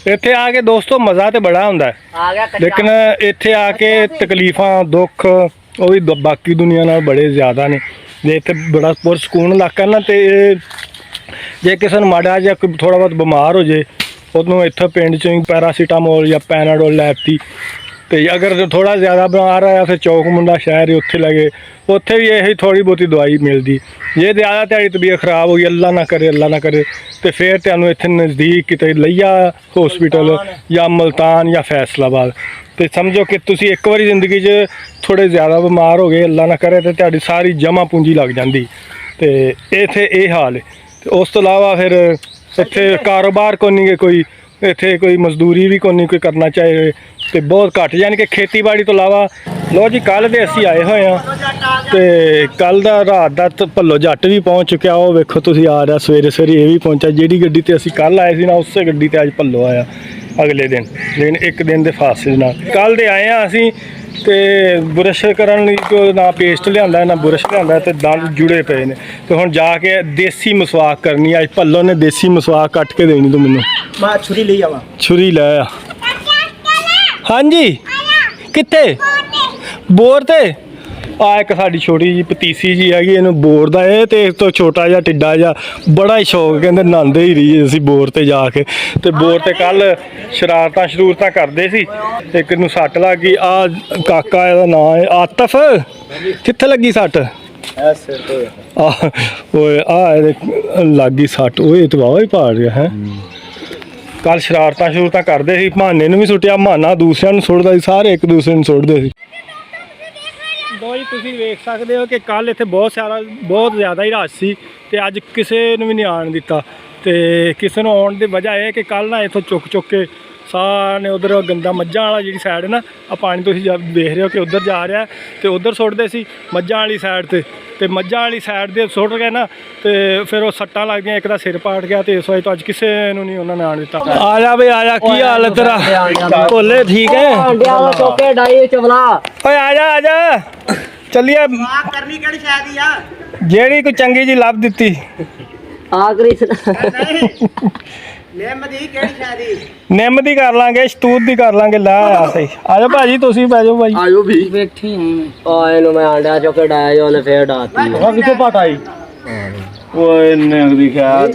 ਇੱਥੇ ਆ ਕੇ ਦੋਸਤੋ ਮਜ਼ਾ ਤੇ ਬੜਾ ਹੁੰਦਾ ਲੇਕਿਨ ਇੱਥੇ ਆ ਕੇ ਤਕਲੀਫਾਂ ਦੁੱਖ ਉਹ ਵੀ ਬਾਕੀ ਦੁਨੀਆ ਨਾਲ ਬੜੇ ਜ਼ਿਆਦਾ ਨੇ। ਜੇ ਇੱਥੇ ਬੜਾ ਪੁਰਸਕੂਨ ਇਲਾਕਾ ਨਾ ਤੇ ਜੇ ਕਿਸੇ ਨੂੰ ਮਾੜਾ ਜਾਂ ਥੋੜਾ ਬਹੁਤ ਬਿਮਾਰ ਹੋ ਜੇ ਉਹਨੂੰ ਇੱਥੇ ਪਿੰਡ 'ਚੋਂ ਹੀ ਪੈਰਾਸੀਟਾਮੋਲ ਜਾਂ ਪੈਨਾਡੋਲ ਲੈ ਦਿੱਤੀ ਤੇ ਅਗਰ ਥੋੜਾ ਜ਼ਿਆਦਾ ਬਿਮਾਰ ਆਇਆ ਫਿਰ ਚੌਕ ਮੁੰਡਾ ਸ਼ਹਿਰ ਉੱਥੇ ਲੱਗੇ ਉੱਥੇ ਵੀ ਇਹੀ ਥੋੜੀ ਬਹੁਤੀ ਦਵਾਈ ਮਿਲਦੀ। ਜੇ ਜ਼ਿਆਦਾ ਤੁਹਾਡੀ ਤਬੀਅਤ ਖਰਾਬ ਹੋ ਗਈ ਅੱਲਾ ਨਾ ਕਰੇ ਤੇ ਫਿਰ ਤੁਹਾਨੂੰ ਇੱਥੇ ਨਜ਼ਦੀਕ ਕਿਤੇ ਲਈਆ ਹੌਸਪੀਟਲ ਜਾਂ ਮੁਲਤਾਨ ਜਾਂ ਫੈਸਲਾਬਾਦ ਤੇ ਸਮਝੋ ਕਿ ਤੁਸੀਂ ਇੱਕ ਵਾਰੀ ਜ਼ਿੰਦਗੀ 'ਚ ਥੋੜੇ ਜ਼ਿਆਦਾ ਬਿਮਾਰ ਹੋ ਗਏ ਅੱਲਾ ਨਾ ਕਰੇ ਤੇ ਤੁਹਾਡੀ ਸਾਰੀ ਜਮ੍ਹਾਂ ਪੂੰਜੀ ਲੱਗ ਜਾਂਦੀ ਤੇ ਇੱਥੇ ਇਹ ਹਾਲ ਹੈ। ਤੇ ਉਸ ਤੋਂ ਇਲਾਵਾ ਫਿਰ ਇੱਥੇ ਕਾਰੋਬਾਰ ਕੋਈ ਇੱਥੇ ਕੋਈ ਮਜ਼ਦੂਰੀ ਵੀ ਕੋਈ ਕਰਨਾ ਚਾਹੇ ਤੇ ਬਹੁਤ ਘੱਟ ਯਾਨੀ ਕਿ ਖੇਤੀਬਾੜੀ ਤੋਂ ਇਲਾਵਾ। ਲੋ ਜੀ ਕੱਲ੍ਹ ਦੇ ਅਸੀਂ ਆਏ ਹੋਏ ਹਾਂ ਤੇ ਕੱਲ੍ਹ ਦਾ ਰਾਤ ਦਾ ਭੱਲੋ ਜੱਟ ਵੀ ਪਹੁੰਚ ਚੁੱਕਿਆ। ਉਹ ਵੇਖੋ ਤੁਸੀਂ ਆ ਰਿਹਾ ਸਵੇਰੇ ਇਹ ਵੀ ਪਹੁੰਚਿਆ। ਜਿਹੜੀ ਗੱਡੀ ਤੇ ਅਸੀਂ ਕੱਲ੍ਹ ਆਏ ਸੀ ਨਾ ਉਸੇ ਗੱਡੀ ਤੇ ਅੱਜ ਭੱਲੋ ਆਇਆ ਅਗਲੇ ਦਿਨ ਲੇਕਿਨ ਇੱਕ ਦਿਨ ਦੇ ਫਾਸਲੇ ਨਾਲ। ਕੱਲ੍ਹ ਦੇ ਆਏ ਹਾਂ ਅਸੀਂ ਤੇ ਬੁਰਸ਼ ਕਰਨ ਲਈ ਕੋਈ ਨਾ ਪੇਸਟ ਲਿਆਂਦਾ ਨਾ ਬੁਰਸ਼ ਲਿਆਂਦਾ ਤੇ ਦੰਦ ਜੁੜੇ ਪਏ ਨੇ ਤੇ ਹੁਣ ਜਾ ਕੇ ਦੇਸੀ ਮਸਵਾਕ ਕਰਨੀ। ਅੱਜ ਭੱਲੋ ਨੇ ਦੇਸੀ ਮਸਵਾਕ ਕੱਟ ਕੇ ਦੇਣੀ ਤੂੰ ਮੈਨੂੰ। ਮੈਂ ਛੁਰੀ ਲਈ ਆਵਾਂ। ਛੁਰੀ ਲੈ ਆ। ਹਾਂਜੀ ਕਿੱਥੇ ਬੋਰ ਤੇ ਆ ਇੱਕ ਸਾਡੀ ਛੋਟੀ ਜੀ ਪਤੀਸੀ ਜੀ ਹੈਗੀ ਇਹਨੂੰ ਬੋਰ ਦਾ ਇਹ ਤੇ ਇਸ ਤੋਂ ਛੋਟਾ ਜਿਹਾ ਟਿੱਡਾ ਜਿਹਾ ਬੜਾ ਹੀ ਸ਼ੌਕ ਕਹਿੰਦੇ ਨਹਾਉਂਦੇ ਹੀ ਰਹੀਏ ਅਸੀਂ ਬੋਰ ਤੇ ਜਾ ਕੇ। ਤੇ ਬੋਰ ਤੇ ਕੱਲ ਸ਼ਰਾਰਤਾਂ ਕਰਦੇ ਸੀ ਇੱਕ ਨੂੰ ਸੱਟ ਲੱਗ ਗਈ। ਆ ਕਾਕਾ ਇਹਦਾ ਨਾਂ ਹੈ ਆਤਫ। ਕਿੱਥੇ ਲੱਗੀ ਸੱਟ? ਓਏ ਆ ਇਹਦੇ ਲੱਗ ਗਈ ਸੱਟ। ਓਏ ਤੇ ਵਾਹ ਹੀ ਪਾੜ ਗਿਆ ਹੈ। ਕੱਲ ਸ਼ਰਾਰਤਾਂ ਕਰਦੇ ਸੀ ਮਹਾਨੇ ਨੂੰ ਵੀ ਸੁੱਟਿਆ ਮਹਾਨਾ ਦੂਸਰਿਆਂ ਨੂੰ ਸੁੱਟਦਾ ਸੀ ਸਾਰੇ ਇੱਕ ਦੂਸਰੇ ਨੂੰ ਸੁੱਟਦੇ ਸੀ। ਜੀ ਤੁਸੀਂ ਵੇਖ ਸਕਦੇ ਹੋ ਕਿ ਕੱਲ ਇੱਥੇ ਬਹੁਤ ਜ਼ਿਆਦਾ ਹੀ ਰਸ਼ ਸੀ ਤੇ ਅੱਜ ਕਿਸੇ ਨੂੰ ਵੀ ਨਹੀਂ ਆਉਣ ਦਿੱਤਾ। ਤੇ ਕਿਸੇ ਨੂੰ ਆਉਣ ਦੀ ਵਜ੍ਹਾ ਇਹ ਕਿ ਕੱਲ ਨਾ ਇੱਥੋਂ ਚੁੱਕ ਕੇ ਸਾਰਿਆਂ ਨੇ ਉਧਰ ਗੰਦਾ ਮੱਝਾਂ ਵਾਲਾ ਜਿਹੜੀ ਸਾਈਡ ਨਾ ਆ ਪਾਣੀ ਤੁਸੀਂ ਦੇਖ ਰਹੇ ਹੋ ਕਿ ਉਧਰ ਜਾ ਰਿਹਾ ਤੇ ਉਧਰ ਸੁੱਟਦੇ ਸੀ ਮੱਝਾਂ ਵਾਲੀ ਸਾਈਡ ਤੇ ਮੱਝਾਂ ਵਾਲੀ ਸਾਈਡ ਦੇ ਸੁੱਟ ਗਏ ਨਾ ਤੇ ਫਿਰ ਉਹ ਸੱਟਾਂ ਲੱਗਦੀਆਂ ਇੱਕ ਦਾ ਸਿਰ ਪਾਟ ਗਿਆ ਤੇ ਇਸ ਵਜ੍ਹਾ ਤੋਂ ਅੱਜ ਕਿਸੇ ਨੂੰ ਨਹੀਂ ਉਹਨਾਂ ਨੇ ਆਉਣ ਦਿੱਤਾ। ਆ ਜਾ ਬਈ ਆ ਜਾ ਕੀ ਹਾਲ ਹੈ ਤੇਰਾ? ਭੋਲੇ ਠੀਕ ਹੈ? ਓਏ ਆ ਜਾ ਚੱਲੀਏ। ਕਰਨੀ ਕਿਹੜੀ ਸ਼ਾਇਦ ਹੀ ਆ ਜਿਹੜੀ ਕੋਈ ਚੰਗੀ ਜੀ ਲੱਭ ਦਿੱਤੀ ਨਿੰਮ ਦੀ ਕਰ ਲਾਂਗੇ ਸ਼ਤੂਤ ਦੀ ਕਰ ਲਾਂਗੇ। ਲੈ ਆ ਸਹੀ ਆ ਜਾ ਭਾਜੀ ਤੁਸੀਂ ਬਹਿ ਜਾਓ ਭਾਈ। ਆਜੋ ਵੀ ਬੈਠੀ ਆ ਇਹਨੂੰ ਮੈਂ ਆਂਡਿਆ ਚੋਕੇ ਡਾਇਆ ਜੋ ਉਹਨੇ ਫੇਰ ਡਾਤੀ। ਉਹ ਕਿੱਥੋਂ ਪਟ ਆਈ? ਓਏ ਨਿੰਗਦੀ ਖੈਰ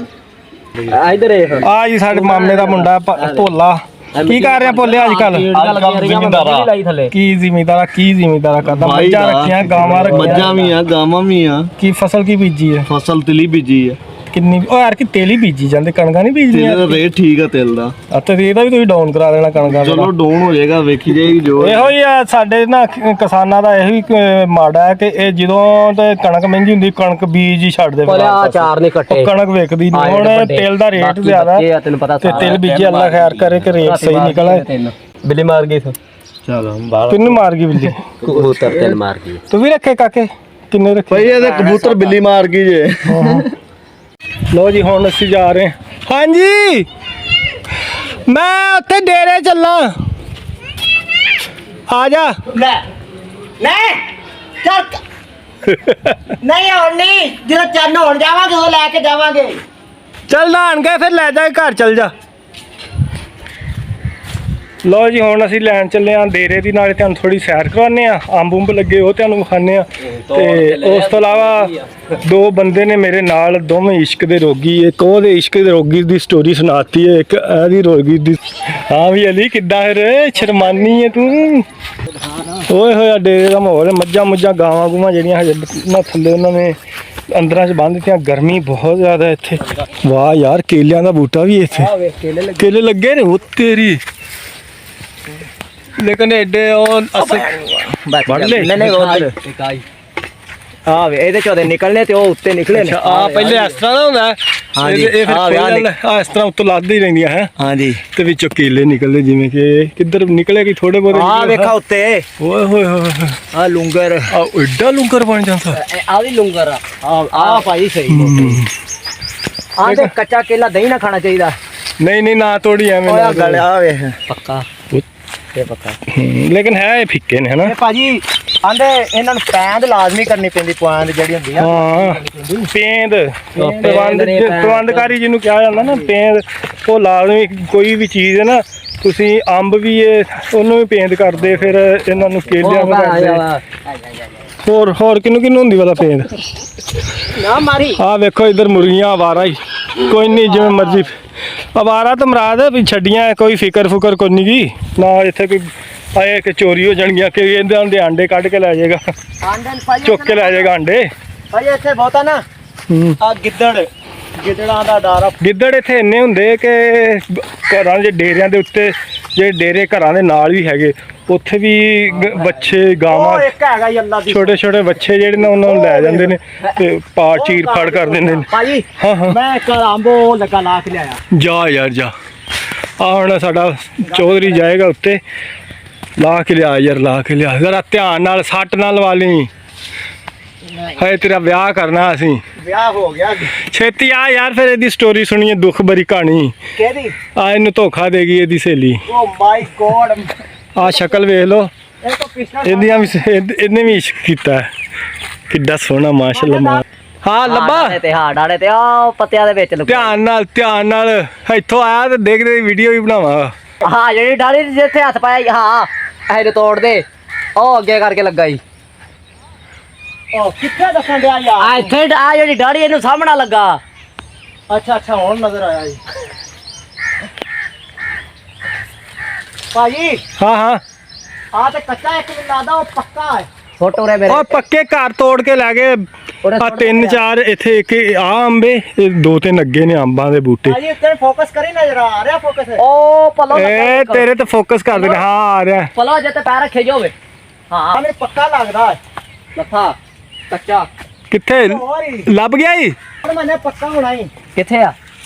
ਇਧਰ ਇਹ ਆ ਜੀ ਸਾਡੇ ਮਾਮੇ ਦਾ ਮੁੰਡਾ ਭੋਲਾ। ਕੀ ਕਰ ਰਿਹਾ ਭੋਲੇ ਅੱਜ ਕੱਲ? ਕੀ ਜ਼ਿਮੀਂਦਾਰਾ ਕਰਦਾ? ਮੱਝਾਂ ਰੱਖੀਆਂ ਗਾਵਾਂ ਮੱਝਾਂ ਵੀ ਆ ਗਾਵਾਂ ਵੀ ਆ। ਕੀ ਫਸਲ ਕੀ ਬੀਜੀ ਹੈ? ਫਸਲ ਤਿਲੀ ਬੀਜੀ ਆ। ਕਿੰਨੀ? ਉਹ ਯਾਰ ਕਿ ਤੇਲ ਹੀ ਬੀਜੀ ਜਾਂਦੇ ਕਣਕਾਂ ਨਹੀਂ ਬੀਜਦੀਆਂ? ਤੇਲ ਦਾ ਰੇਟ ਠੀਕ ਆ ਤੇਲ ਦਾ। ਤੇ ਇਹਦਾ ਵੀ ਤੁਸੀਂ ਡਾਊਨ ਕਰਾ ਦੇਣਾ ਕਣਕਾਂ ਦਾ। ਚਲੋ ਡਾਊਨ ਹੋ ਜਾਏਗਾ ਵੇਖੀ ਜਾਏਗੀ ਜੋ। ਇਹੋ ਹੀ ਆ ਸਾਡੇ ਨਾ ਕਿਸਾਨਾਂ ਦਾ ਇਹੀ ਮਾੜਾ ਹੈ ਕਿ ਇਹ ਜਦੋਂ ਤੇ ਕਣਕ ਮਹਿੰਗੀ ਹੁੰਦੀ ਕਣਕ ਬੀਜ ਹੀ ਛੱਡਦੇ ਕਣਕ ਵੇਚਦੀ ਨਹੀਂ। ਹੁਣ ਤੇਲ ਦਾ ਰੇਟ ਜ਼ਿਆਦਾ ਤੇ ਤੇਲ ਬੀਜੇ ਅੱਲਾ ਖੈਰ ਕਰੇ ਕਿ ਰੇਟ ਸਹੀ ਨਿਕਲੇ। ਬਿੱਲੀ ਮਾਰ ਗਈ ਚਲੋ ਕਿੰਨੂੰ ਮਾਰ ਗਈ ਬਿੱਲੀ? ਕਬੂਤਰ ਤੇਲ ਮਾਰ ਗਈ। ਤੂੰ ਵੀ ਰੱਖੇ ਕਾਕੇ? ਕਿੰਨੇ ਰੱਖੇ? ਭਾਈ ਇਹਦੇ ਕਬੂਤਰ ਬਿੱਲੀ ਮਾਰ ਗਈ ਜੇ। ਲੋ ਜੀ ਹੁਣ ਅਸੀਂ ਜਾ ਰਹੇ ਹਾਂ। ਹਾਂਜੀ ਮੈਂ ਉੱਥੇ ਡੇਰੇ ਚੱਲਾਂ ਆ ਜਾ। ਨਹੀਂ ਹੁਣ ਨਹੀਂ ਜਦੋਂ ਚੰਨ ਹੋਣ ਜਾਵਾਂਗੇ ਉਹ ਲੈ ਕੇ ਜਾਵਾਂਗੇ। ਚੱਲ ਨਹਾਣ ਗਏ ਫਿਰ ਲੈ ਜਾ ਘਰ ਚੱਲ ਜਾ। ਲੋ ਜੀ ਹੁਣ ਅਸੀਂ ਲੈਣ ਚੱਲੇ ਹਾਂ ਡੇਰੇ ਦੀ ਨਾਲੇ ਤੁਹਾਨੂੰ ਥੋੜੀ ਸੈਰ ਕਰਵਾਉਂਦੇ ਆ। ਅੰਬ ਲੱਗੇ ਉਹ ਤੁਹਾਨੂੰ ਵਿਖਾਉਂਦੇ ਆ ਤੇ ਉਸ ਤੋਂ ਇਲਾਵਾ ਦੋ ਬੰਦੇ ਨੇ ਮੇਰੇ ਨਾਲ ਦੋਵੇਂ ਇਸ਼ਕ ਦੇ ਰੋਗੀ। ਇੱਕ ਉਹਦੇ ਇਸ਼ਕ ਦੇ ਰੋਗੀ ਦੀ ਸਟੋਰੀ ਸੁਣਾਤੀ ਹੈ ਇੱਕ ਇਹਦੀ ਰੋਗੀ ਦੀ। ਹਾਂ ਵੀ ਅਲੀ ਕਿੱਦਾਂ ਫਿਰ ਸ਼ਰਮਾਨੀ ਹੈ ਤੂੰ? ਓਏ ਹੋਇਆ ਡੇਰੇ ਦਾ ਮਾਹੌਲ ਮੱਝਾਂ ਗਾਵਾਂ ਗੂਵਾਂ ਜਿਹੜੀਆਂ ਹਜੇ ਨਾ ਥੱਲੇ ਉਹਨਾਂ ਨੇ ਅੰਦਰਾਂ 'ਚ ਬੰਨ੍ਹ ਦਿੱਤੀਆਂ। ਗਰਮੀ ਬਹੁਤ ਜ਼ਿਆਦਾ ਇੱਥੇ। ਵਾਹ ਯਾਰ ਕੇਲਿਆਂ ਦਾ ਬੂਟਾ ਵੀ ਇੱਥੇ ਕੇਲੇ ਲੱਗੇ ਨੇ ਉਹ ਤੇਰੀ। ਲੇਕਿਨ ਐਡੇ ਉਹ ਵੱਢ ਲੈ ਆ ਵੇ ਇਹਦੇ ਚੋਂ ਨਿਕਲਨੇ ਤੇ ਉਹ ਉੱਤੇ ਨਿਕਲੇ ਨੇ। ਆ ਪਹਿਲੇ ਇਸ ਤਰ੍ਹਾਂ ਦਾ ਹੁੰਦਾ? ਹਾਂਜੀ ਇਹ ਫਿਰ ਆ ਇਸ ਤਰ੍ਹਾਂ ਉੱਤੋਂ ਲੱਦਦੀ ਰਹਿੰਦੀਆਂ ਹੈ। ਹਾਂਜੀ ਤੇ ਵਿੱਚੋਂ ਕੇਲੇ ਨਿਕਲਦੇ ਜਿਵੇਂ ਕਿ ਕਿੱਧਰ ਨਿਕਲੇ ਕਿ ਥੋੜੇ ਬਹੁਤੇ। ਆ ਵੇਖਾ ਉੱਤੇ ਓਏ ਹੋਏ ਹੋਏ ਆ ਲੂੰਗਰ ਆ ਐਡਾ ਲੂੰਗਰ ਬਣ ਜਾਂਦਾ। ਆ ਵੀ ਲੂੰਗਰ ਆ ਭਾਈ ਸਹੀ। ਆ ਤੇ ਕੱਚਾ ਕੇਲਾ ਦਹੀਂ ਨਾ ਖਾਣਾ ਚਾਹੀਦਾ। ਨਹੀਂ ਨਾ ਤੋੜੀ ਐਵੇਂ ਆ ਗਲਿਆ ਵੇ ਪੱਕਾ ਇਹ ਪੱਕਾ। ਲੇਕਿਨ ਹੈ ਇਹ ਫਿੱਕੇ ਨੇ ਹਨਾ ਭਾਜੀ। ਆਂਦੇ ਇਹਨਾਂ ਨੂੰ ਪੈਂਦ ਲਾਜ਼ਮੀ ਕਰਨੀ ਪੈਂਦੀ ਪੁਆਂਦ ਜਿਹੜੀ ਹੁੰਦੀ ਆ। ਹਾਂ ਪੇਂਦ ਪ੍ਰਬੰਧਕਾਰੀ ਜਿਹਨੂੰ ਕਿਹਾ ਜਾਂਦਾ ਨਾ ਪੇਂਦ ਉਹ ਲਾਜ਼ਮੀ ਕੋਈ ਵੀ ਚੀਜ਼ ਹੈ ਨਾ, ਤੁਸੀਂ ਅੰਬ ਵੀ ਉਹਨੂੰ ਵੀ ਪੇਂਟ ਕਰਦੇ, ਫਿਰ ਇਹਨਾਂ ਨੂੰ ਕੇਲਿਆਂ ਨੂੰ ਕਰਦੇ। ਹੋਰ ਕਿਹਨੂੰ ਹੁੰਦੀ ਵਾਲਾ ਪੇਂਟ ਨਾ ਮਾਰੀ। ਆਹ ਵੇਖੋ ਇੱਧਰ ਮੁਰਗੀਆਂ ਆਵਾਰਾ ਹੀ, ਕੋਈ ਨਹੀਂ ਜਿਵੇਂ ਮਰਜ਼ੀ ਆਵਾਰਾ ਤਾਂ ਮਰਾਦ ਵੀ ਛੱਡੀਆਂ, ਕੋਈ ਫਿਕਰ ਫੁਕਰ ਕੋਈ ਨਹੀਂ ਗੀ ਨਾ। ਇੱਥੇ ਕੋਈ ਆਏ ਕਿ ਚੋਰੀ ਹੋ ਜਾਣਗੀਆਂ ਕਿ ਇਹਨਾਂ ਦੇ ਆਂਡੇ ਕੱਢ ਕੇ ਲੈ ਜਾਏਗਾ, ਚੁੱਕ ਕੇ ਲੈ ਜਾਏਗਾ ਆਂਡੇ। ਭਾਈ ਇੱਥੇ ਬਹੁਤਾ ਨਾ ਆ ਗਿੱਦੜਾਂ ਦਾ ਡਰ ਆ। ਗਿੱਦੜ ਇੱਥੇ ਇੰਨੇ ਹੁੰਦੇ ਕਿ ਘਰਾਂ ਦੇ ਡੇਰਿਆਂ ਦੇ ਉੱਤੇ, ਜੇ ਡੇਰੇ ਘਰਾਂ ਦੇ ਨਾਲ ਵੀ ਹੈਗੇ, ਉੱਥੇ ਵੀ ਬੱਚੇ ਗਾਵਾਂ, ਇੱਕ ਹੈਗਾ ਜੀ ਅੱਲਾ ਦੀ, ਛੋਟੇ ਛੋਟੇ ਬੱਚੇ ਜਿਹੜੇ ਨੇ ਉਹਨਾਂ ਨੂੰ ਲੈ ਜਾਂਦੇ ਨੇ ਤੇ ਚੀਰ ਫੜ ਕਰ ਦਿੰਦੇ ਨੇ। ਭਾਜੀ ਹਾਂ ਮੈਂ ਇੱਕ ਅੰਬੋ ਲੱਗਾ ਲਾ ਕੇ ਲਿਆਇਆ। ਜਾ ਯਾਰ ਜਾ, ਆ ਹੁਣ ਸਾਡਾ ਚੌਧਰੀ ਜਾਏਗਾ ਉੱਤੇ, ਲਾ ਕੇ ਲਿਆ ਯਾਰ, ਲਾ ਕੇ ਲਿਆ ਜ਼ਰਾ ਧਿਆਨ ਨਾਲ, ਸੱਟ ਨਾ ਲਵਾ ਲਈ। ਹਾਏ ਤੇਰਾ ਵਿਆਹ ਕਰਨਾ ਅਸੀਂ। ਵਿਆਹ ਹੋ ਗਿਆ ਛੇਤੀ ਆ ਯਾਰ, ਫਿਰ ਇਹਦੀ ਸਟੋਰੀ ਸੁਣੀਏ, ਦੁੱਖ ਭਰੀ ਕਹਾਣੀ। ਕਿਹਦੀ? ਆ ਇਹਨੂੰ ਧੋਖਾ ਦੇਗੀ ਇਹਦੀ ਸਹੇਲੀ। ਓ ਮਾਈ ਗੋਡ, ਆ ਸ਼ਕਲ ਵੇਖ ਲੋ ਇਹ ਤਾਂ ਪਿਛਲਾ ਇਹਦੀਆਂ ਵੀ, ਇਹਨੇ ਵੀ ਇਸ਼ਕ ਕੀਤਾ ਹੈ। ਕਿੱਡਾ ਸੋਹਣਾ ਮਾਸ਼ਾਅੱਲਾ। ਹਾਂ ਲੱਭਾ ਤੇ ਹਾਂ ਡਾੜੇ ਤੇ ਆ ਪੱਤਿਆਂ ਦੇ ਵਿੱਚ ਧਿਆਨ ਨਾਲ ਇੱਥੋਂ ਆਇਆ ਤੇ ਦੇਖਦੇ ਵੀਡੀਓ ਵੀ ਬਣਾਵਾਂ। ਹਾਂ ਜਿਹੜੀ ਡਾੜੀ ਜਿੱਥੇ ਹੱਥ ਪਾਇਆ, ਹਾਂ ਇਹ ਤੋੜ ਦੇ, ਉਹ ਅੱਗੇ ਕਰਕੇ ਲੱਗਾ ਜੀ। ਉਹ ਕਿੱਥੇ ਦੱਸਣ ਡਿਆ ਯਾਰ? ਆ ਇੱਥੇ ਆ ਜਿਹੜੀ ਡਾੜੀ ਇਹਨੂੰ ਸਾਹਮਣਾ ਲੱਗਾ। ਅੱਛਾ ਹੁਣ ਨਜ਼ਰ ਆਇਆ ਜੀ ਭਾਜੀ। ਹਾਂ ਆ ਤੇ ਕੱਚਾ ਇੱਕ ਮੈਨੂੰ ਲੱਗਦਾ ਉਹ ਪੱਕਾ ਹੈ। ਫੋਟੋ ਰੇ ਮੇਰੇ ਉਹ ਪੱਕੇ ਘਰ ਤੋੜ ਕੇ ਲੈ ਗਏ ਆ, 3-4 ਇੱਥੇ ਇੱਕ ਆ ਅੰਬੇ, ਇਹ 2-3 ਅੱਗੇ ਨੇ ਅੰਬਾਂ ਦੇ ਬੂਟੇ। ਭਾਜੀ ਇੱਥੇ ਫੋਕਸ ਕਰੀ, ਨਜ਼ਰ ਆ ਰਿਹਾ ਫੋਕਸ। ਉਹ ਪਲੋ ਇਹ ਤੇਰੇ ਤੇ ਫੋਕਸ ਕਰ ਦੇਣਾ। ਹਾਂ ਆ ਰਿਹਾ ਪਲੋ ਜੇ ਤੇ ਪੈਰ ਰੱਖੇ ਜਾਵੇ। ਹਾਂ ਮੈਨੂੰ ਪੱਕਾ ਲੱਗਦਾ ਹੈ ਲੱਥਾ ਕੱਚਾ। ਕਿੱਥੇ ਲੱਭ ਗਿਆ ਈ? ਹੁਣ ਮੈਨੇ ਪੱਕਾ ਹੋਣਾ ਹੀ। ਕਿੱਥੇ ਆ?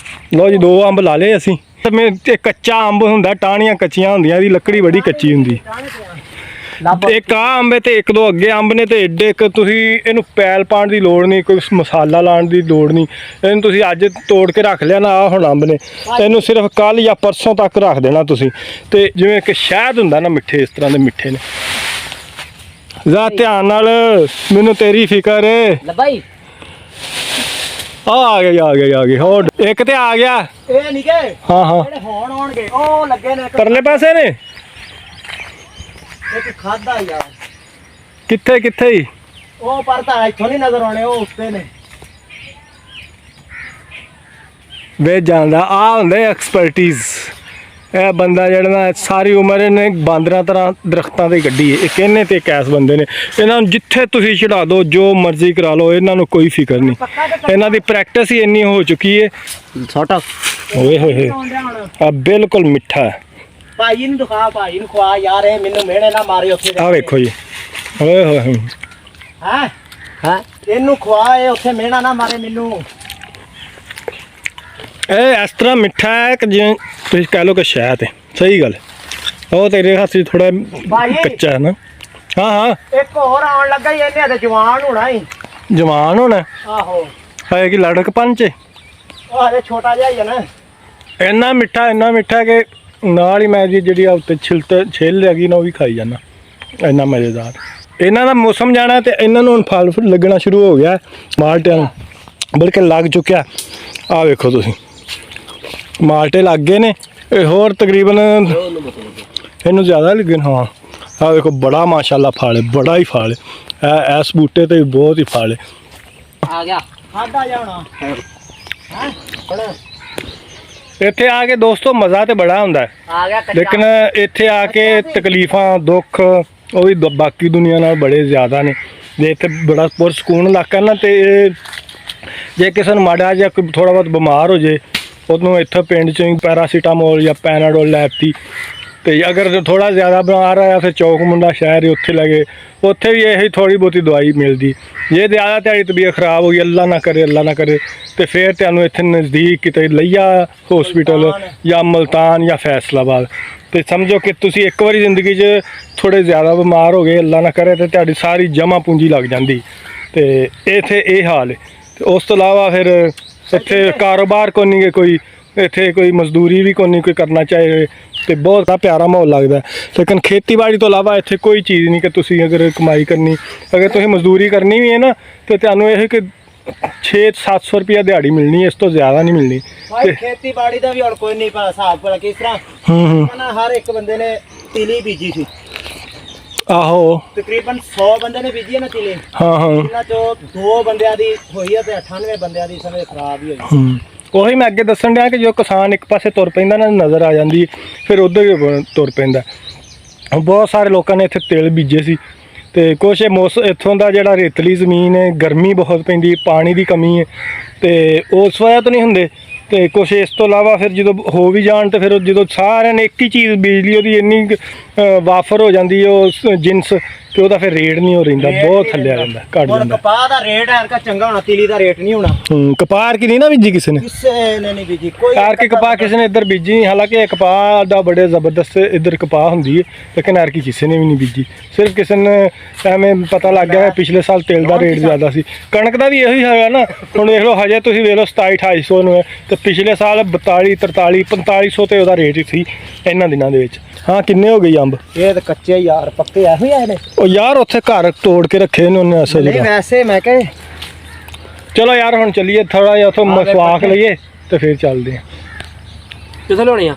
ਲੋ ਜੀ 2 ਅੰਬ ਲਾ ਲਏ ਅਸੀਂ। ਤੇ ਕੱਚਾ ਅੰਬ ਹੁੰਦਾ, ਟਾਹਣੀਆਂ ਕੱਚੀਆਂ ਹੁੰਦੀਆਂ, ਇਹਦੀ ਲੱਕੜੀ ਬੜੀ ਕੱਚੀ ਹੁੰਦੀ। ਇੱਕ ਆ ਅੰਬ ਤੇ 1-2 ਅੱਗੇ ਅੰਬ ਨੇ, ਤੇ ਏਡੇ ਇੱਕ ਤੁਸੀਂ ਇਹਨੂੰ ਪੈਲ ਪਾਉਣ ਦੀ ਲੋੜ ਨਹੀਂ, ਕੋਈ ਮਸਾਲਾ ਲਾਉਣ ਦੀ ਲੋੜ ਨਹੀਂ। ਇਹਨੂੰ ਤੁਸੀਂ ਅੱਜ ਤੋੜ ਕੇ ਰੱਖ ਲਿਆ ਨਾ, ਆ ਹੁਣ ਅੰਬ ਨੇ, ਇਹਨੂੰ ਸਿਰਫ ਕੱਲ ਜਾਂ ਪਰਸੋਂ ਤੱਕ ਰੱਖ ਦੇਣਾ ਤੁਸੀਂ। ਤੇ ਜਿਵੇਂ ਕਿ ਸ਼ਹਿਦ ਹੁੰਦਾ ਨਾ ਮਿੱਠੇ, ਇਸ ਤਰ੍ਹਾਂ ਦੇ ਮਿੱਠੇ ਨੇ। ਜਾ ਧਿਆਨ ਨਾਲ, ਮੈਨੂੰ ਤੇਰੀ ਫਿਕਰ ਏ। ਲੱਭਾਈ ਆ ਗਏ ਹੋਰ ਇੱਕ ਤੇ ਆ ਗਿਆ। ਇਹ ਨਹੀਂ ਗਏ। ਹਾਂ ਜਿਹੜੇ ਹੋਣ ਆਉਣਗੇ ਉਹ ਲੱਗੇ ਨੇ ਪਰਲੇ ਪਾਸੇ ਨੇ। ਇੱਕ ਖਾਦਾ ਯਾਰ। ਕਿੱਥੇ ਹੀ? ਉਹ ਪਰ ਤਾਂ ਇੱਥੋਂ ਨਹੀਂ ਨਜ਼ਰ ਆਉਣੇ, ਉਹ ਉੱਤੇ ਨੇ। ਵੇ ਜਾਂਦਾ ਆ ਹੁੰਦੇ ਐਕਸਪਰਟਿਜ਼। ਇਹ ਬੰਦਾ ਜਿਹੜਾ ਨਾ ਸਾਰੀ ਉਮਰ ਇਹਨੇ ਬਾਂਦਰਾਂ ਤਰ੍ਹਾਂ ਦਰਖਤਾਂ ਤੇ ਗੱਡੀ ਹੈ। ਇੱਕ ਇਹਨੇ ਤੇ ਇੱਕ ਐਸ ਬੰਦੇ ਨੇ। ਇਹਨਾਂ ਨੂੰ ਜਿੱਥੇ ਤੁਸੀਂ ਚੜਾ ਦਿਓ, ਜੋ ਮਰਜ਼ੀ ਕਰਾ ਲਓ, ਇਹਨਾਂ ਨੂੰ ਕੋਈ ਫਿਕਰ ਨਹੀਂ। ਇਹਨਾਂ ਦੀ ਪ੍ਰੈਕਟਿਸ ਹੀ ਇੰਨੀ ਹੋ ਚੁੱਕੀ ਹੈ। ਛੋਟਾ ਓਏ ਹੋਏ ਆ ਬਿਲਕੁਲ ਮਿੱਠਾ ਹੈ। ਭਾਈ ਨੂੰ ਦਿਖਾ, ਭਾਈ ਨੂੰ ਖਵਾ ਯਾਰ, ਇਹ ਮੈਨੂੰ ਮਿਹਣੇ ਨਾ ਮਾਰੇ ਉੱਥੇ। ਆ ਵੇਖੋ ਜੀ, ਓਏ ਹੋਏ ਹਾਂ ਇਹਨੂੰ ਖਵਾ, ਇਹ ਉੱਥੇ ਮਿਹਣਾ ਨਾ ਮਾਰੇ ਮੈਨੂੰ। ਇਹ ਇਸ ਤਰ੍ਹਾਂ ਮਿੱਠਾ ਹੈ ਕਿ ਜਿਵੇਂ ਤੁਸੀਂ ਕਹਿ ਲਓ ਕਿ ਸ਼ਹਿਦ ਹੈ। ਸਹੀ ਗੱਲ। ਉਹ ਤੇਰੇ ਹੱਥ 'ਚ ਥੋੜਾ ਕੱਚਾ ਹੈ ਨਾ। ਹਾਂ ਇੱਕ ਹੋਰ ਆਉਣ ਲੱਗਾ ਹੀ, ਇਹਨੇ ਤੇ ਜਵਾਨ ਹੋਣਾ ਹੀ। ਜਵਾਨ ਹੋਣਾ? ਆਹੋ। ਹੈ ਕਿ ਲੜਕਪਨ 'ਚ? ਉਹ ਹਲੇ ਛੋਟਾ ਜਿਹਾ ਹੀ ਹੈ ਨਾ। ਇੰਨਾ ਮਿੱਠਾ ਕਿ ਨਾਲ ਹੀ ਮੈਂ ਜਿਹੜੀ ਆ ਉੱਤੇ ਛਿੱਲ ਲੱਗੀ ਨਾ, ਉਹ ਵੀ ਖਾਈ ਜਾਂਦਾ। ਇੰਨਾ ਮਜ਼ੇਦਾਰ। ਇਹਨਾਂ ਦਾ ਮੌਸਮ ਜਾਣਾ ਤੇ ਇਹਨਾਂ ਨੂੰ ਹੁਣ ਫਲ ਫੁੱਲ ਲੱਗਣਾ ਸ਼ੁਰੂ ਹੋ ਗਿਆ। ਮਾਲਟਿਆਂ ਨੂੰ ਬਲਕਿ ਲੱਗ ਚੁੱਕਿਆ। ਆ ਵੇਖੋ ਤੁਸੀਂ, ਮਾਲਟੇ ਲੱਗ ਗਏ ਨੇ। ਇਹ ਹੋਰ ਤਕਰੀਬਨ ਇਹਨੂੰ ਜ਼ਿਆਦਾ ਲੱਗੇ ਨੇ। ਹਾਂ ਆ ਵੇਖੋ, ਬੜਾ ਮਾਸ਼ਾਅੱਲਾ ਫਲ ਹੈ, ਬੜਾ ਹੀ ਫਲ ਹੈ। ਇਸ ਬੂਟੇ ਤੇ ਬਹੁਤ ਹੀ ਫਲ ਹੈ। ਆ ਗਿਆ ਖਾਦਾ ਜਾਣਾ। ਇੱਥੇ ਆ ਕੇ ਦੋਸਤੋ ਮਜ਼ਾ ਤੇ ਬੜਾ ਹੁੰਦਾ ਹੈ, ਆ ਗਿਆ ਲੇਕਿਨ ਇੱਥੇ ਆ ਕੇ ਤਕਲੀਫਾਂ ਦੁੱਖ ਉਹ ਵੀ ਬਾਕੀ ਦੁਨੀਆ ਨਾਲ ਬੜੇ ਜ਼ਿਆਦਾ ਨੇ। ਜੇ ਇੱਥੇ ਬੜਾ ਪੁਰਸਕੂਨ ਇਲਾਕਾ ਨਾ, ਤੇ ਜੇ ਕਿਸੇ ਨੂੰ ਮਾੜਾ ਜਾਂ ਕੋਈ ਥੋੜਾ ਬਹੁਤ ਬਿਮਾਰ ਹੋ ਜੇ, ਉਹਨੂੰ ਇੱਥੇ ਪਿੰਡ 'ਚੋਂ ਹੀ ਪੈਰਾਸੀਟਾਮੋਲ ਜਾਂ ਪੈਨਾਡੋਲ ਲੈ ਦਿੱਤੀ। ਤੇ ਅਗਰ ਥੋੜਾ ਜ਼ਿਆਦਾ ਬਿਮਾਰ ਆਇਆ, ਫਿਰ ਚੌਕ ਮੁੰਡਾ ਸ਼ਹਿਰ ਹੈ, ਉੱਥੇ ਲੱਗੇ, ਉੱਥੇ ਵੀ ਇਹੀ ਥੋੜੀ ਬਹੁਤੀ ਦਵਾਈ ਮਿਲਦੀ। ਜੇ ਜ਼ਿਆਦਾ ਤੁਹਾਡੀ ਤਬੀਅਤ ਖਰਾਬ ਹੋ ਗਈ, ਅੱਲਾ ਨਾ ਕਰੇ, ਤੇ ਫਿਰ ਤੁਹਾਨੂੰ ਇੱਥੇ ਨਜ਼ਦੀਕ ਕਿਤੇ ਲਈਆ ਹੌਸਪੀਟਲ ਜਾਂ ਮੁਲਤਾਨ ਜਾਂ ਫੈਸਲਾਬਾਦ। ਤੇ ਸਮਝੋ ਕਿ ਤੁਸੀਂ ਇੱਕ ਵਾਰੀ ਜ਼ਿੰਦਗੀ 'ਚ ਥੋੜੇ ਜ਼ਿਆਦਾ ਬਿਮਾਰ ਹੋ ਗਏ, ਅੱਲਾ ਨਾ ਕਰੇ, ਤੇ ਤੁਹਾਡੀ ਸਾਰੀ ਜਮ੍ਹਾਂ ਪੂੰਜੀ ਲੱਗ ਜਾਂਦੀ। ਤੇ ਇੱਥੇ ਇਹ ਹਾਲ ਹੈ। ਤੇ ਉਸ ਤੋਂ ਇਲਾਵਾ ਫਿਰ ਇੱਥੇ ਕਾਰੋਬਾਰ ਕੋਈ ਇੱਥੇ ਕੋਈ ਮਜ਼ਦੂਰੀ ਵੀ ਕੋਈ ਕਰਨਾ ਚਾਹੇ, ਤੇ ਬਹੁਤ ਪਿਆਰਾ ਮਾਹੌਲ ਲੱਗਦਾ। ਲੇਕਿਨ ਖੇਤੀਬਾੜੀ ਤੋਂ ਇਲਾਵਾ ਇੱਥੇ ਕੋਈ ਚੀਜ਼ ਨਹੀਂ ਕਿ ਤੁਸੀਂ ਅਗਰ ਕਮਾਈ ਕਰਨੀ, ਅਗਰ ਤੁਸੀਂ ਮਜ਼ਦੂਰੀ ਕਰਨੀ ਵੀ ਹੈ ਨਾ, ਤੇ ਤੁਹਾਨੂੰ ਇਹ ਕਿ 600-700 ਰੁਪਇਆ ਦਿਹਾੜੀ ਮਿਲਣੀ, ਇਸ ਤੋਂ ਜ਼ਿਆਦਾ ਨਹੀਂ ਮਿਲਣੀ। ਭਾਈ ਖੇਤੀਬਾੜੀ ਦਾ ਵੀ ਹੁਣ ਕੋਈ ਨਹੀਂ ਪਤਾ ਹਿਸਾਬ ਭਲਾ ਕਿਸ ਤਰ੍ਹਾਂ ਹੂੰ ਨਾ ਹਰ ਇੱਕ ਬੰਦੇ ਨੇ ਤਿਲੀ ਬੀਜੀ ਸੀ, ਆਹੋ ਤਕਰੀਬਨ 100 ਬੰਦੇ ਨੇ ਬੀਜੀ ਹੈ ਨਾ ਤਿਲੀ, ਹਾਂ ਇਹਨਾਂ ਚੋਂ 2 ਬੰਦਿਆਂ ਦੀ ਹੋਈ ਹੈ ਤੇ 98 ਬੰਦਿਆਂ ਦੀ ਸਮਝ ਖਰਾਬ ਹੀ ਹੋਈ। ਉਹੀ ਮੈਂ ਅੱਗੇ ਦੱਸਣ ਡਿਆ ਕਿ ਜੋ ਕਿਸਾਨ ਇੱਕ ਪਾਸੇ ਤੁਰ ਪੈਂਦਾ ਨਾ ਨਜ਼ਰ ਆ ਜਾਂਦੀ ਫਿਰ ਉੱਧਰ ਹੀ ਤੁਰ ਪੈਂਦਾ। ਬਹੁਤ ਸਾਰੇ ਲੋਕਾਂ ਨੇ ਇੱਥੇ ਤਿਲ ਬੀਜੇ ਸੀ ਤੇ ਕੁਛ ਇੱਥੋਂ ਦਾ ਜਿਹੜਾ ਰੇਤਲੀ ਜ਼ਮੀਨ ਹੈ, ਗਰਮੀ ਬਹੁਤ ਪੈਂਦੀ, ਪਾਣੀ ਦੀ ਕਮੀ ਹੈ ਤੇ ਉਸ ਵਜ੍ਹਾ ਤੋਂ ਨਹੀਂ ਹੁੰਦੇ। ਤੇ ਕੁਛ ਇਸ ਤੋਂ ਇਲਾਵਾ ਫਿਰ ਜਦੋਂ ਹੋ ਵੀ ਜਾਣ ਤੇ ਫਿਰ ਜਦੋਂ ਸਾਰਿਆਂ ਨੇ ਇੱਕ ਹੀ ਚੀਜ਼ ਬੀਜ ਲਈ, ਉਹਦੀ ਇੰਨੀ ਵਾਫਰ ਹੋ ਜਾਂਦੀ ਹੈ ਉਸ ਜਿੰਸ ਕਿ ਉਹਦਾ ਫਿਰ ਰੇਟ ਨਹੀਂ ਹੋ ਰਹਿੰਦਾ, ਬਹੁਤ ਥੱਲੇ ਆ ਜਾਂਦਾ, ਘਟ ਹੁਣ ਜਾਂਦਾ। ਕਪਾਹ ਦਾ ਰੇਟ ਹੈ ਚੰਗਾ ਹੋਣਾ, ਤਿਲੀ ਦਾ ਰੇਟ ਨਹੀਂ ਹੋਣਾ। ਕਪਾਹ ਕੀ ਨਹੀਂ ਨਾ ਬੀਜੀ ਕਿਸੇ ਨੇ, ਕਿਸੇ ਨੇ ਨਹੀਂ ਬੀਜੀ ਕੋਈ ਐਰਕੀ ਕਪਾਹ ਕਿਸੇ ਨੇ ਇੱਧਰ ਬੀਜੀ ਨਹੀਂ। ਹਾਲਾਂਕਿ ਇਹ ਕਪਾਹ ਦਾ ਬੜੇ ਜ਼ਬਰਦਸਤ ਇੱਧਰ ਕਪਾਹ ਹੁੰਦੀ ਹੈ, ਲੇਕਿਨ ਐਰਕੀ ਕਿਸੇ ਨੇ ਵੀ ਨਹੀਂ ਬੀਜੀ। ਸਿਰਫ ਕਿਸੇ ਨੇ ਐਵੇਂ ਪਤਾ ਲੱਗ ਗਿਆ ਪਿਛਲੇ ਸਾਲ ਤੇਲ ਦਾ ਰੇਟ ਜ਼ਿਆਦਾ ਸੀ। ਕਣਕ ਦਾ ਵੀ ਇਹੀ ਹੈਗਾ ਨਾ, ਹੁਣ ਵੇਖ ਲਓ ਹਜੇ ਤੁਸੀਂ ਵੇਖ ਲਓ 27-2800 ਨੂੰ ਹੈ ਤੇ ਪਿਛਲੇ ਸਾਲ 42-43-4500 ਤੇ ਉਹਦਾ ਰੇਟ ਸੀ ਇਹਨਾਂ ਦਿਨਾਂ ਦੇ ਵਿੱਚ। ਹਾਂ ਕਿੰਨੇ ਹੋ ਗਏ ਅੰਬ? ਇਹ ਤਾਂ ਕੱਚੇ ਯਾਰ, ਪੱਕੇ ਇਹੋ ਹੀ ਆਏ ਨੇ। ਉਹ ਯਾਰ ਉੱਥੇ ਘਰ ਤੋੜ ਕੇ ਰੱਖੇ ਨੇ ਉਹਨੇ ਅਸਲ ਨਹੀਂ ਵਿੱਚ। ਵੈਸੇ ਮੈਂ ਕਹੇ ਚਲੋ ਯਾਰ ਹੁਣ ਚੱਲੀਏ, ਥੋੜਾ ਜਿਹਾ ਉੱਥੋਂ ਮਸਵਾਕ ਲਈਏ ਤੇ ਫਿਰ ਚੱਲਦੇ ਹਾਂ। ਕਿੱਥੇ ਲਿਆਉਣੀ ਆ?